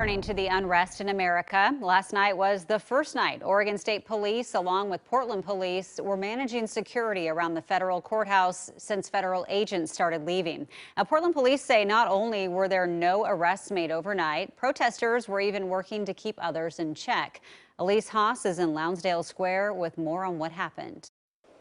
Turning to the unrest in America, last night was the first night Oregon State Police, along with Portland Police, were managing security around the federal courthouse since federal agents started leaving. Now, Portland Police say not only were there no arrests made overnight, protesters were even working to keep others in check. Elise Haas is in Lounsdale Square with more on what happened.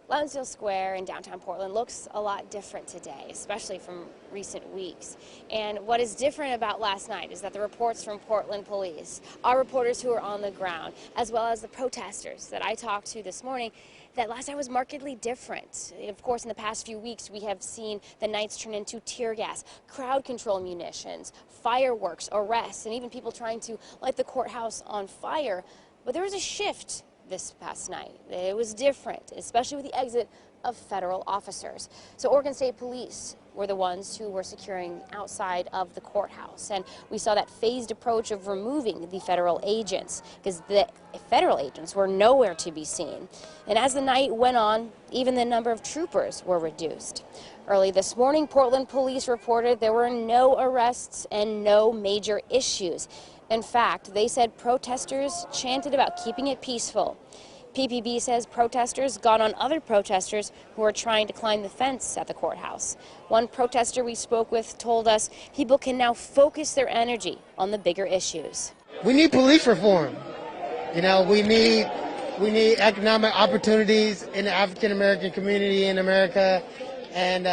Lounsdale Square in downtown Portland looks a lot different today, especially from recent weeks. And what is different about last night is that the reports from Portland Police, our reporters who are on the ground, as well as the protesters that I talked to this morning, that last night was markedly different. Of course, in the past few weeks, we have seen the nights turn into tear gas, crowd control munitions, fireworks, arrests, and even people trying to light the courthouse on fire. But there was a shift this past night. It was different, especially with the exit of federal officers. So Oregon State Police were the ones who were securing outside of the courthouse. And we saw that phased approach of removing the federal agents because the federal agents were nowhere to be seen. And as the night went on, even the number of troopers were reduced. Early this morning, Portland Police reported there were no arrests and no major issues. In fact, they said protesters chanted about keeping it peaceful. PPB says protesters got on other protesters who are trying to climb the fence at the courthouse. One protester we spoke with told us people can now focus their energy on the bigger issues. We need police reform. You know, we need economic opportunities in the African American community in America, and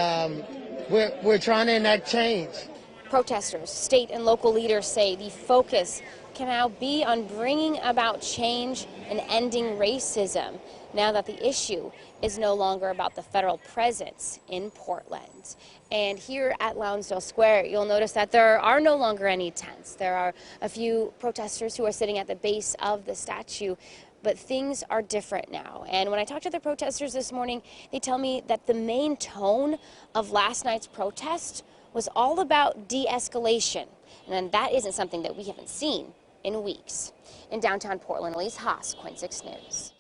we're trying to enact change. Protesters, state and local leaders say the focus can now be on bringing about change and ending racism now that the issue is no longer about the federal presence in Portland. And here at Lounsdale Square, you'll notice that there are no longer any tents. There are a few protesters who are sitting at the base of the statue, but things are different now. And when I talked to the protesters this morning, they tell me that the main tone of last night's protest was all about de-escalation. And that isn't something that we haven't seen in weeks. In downtown Portland, Elise Haas, KOIN 6 News.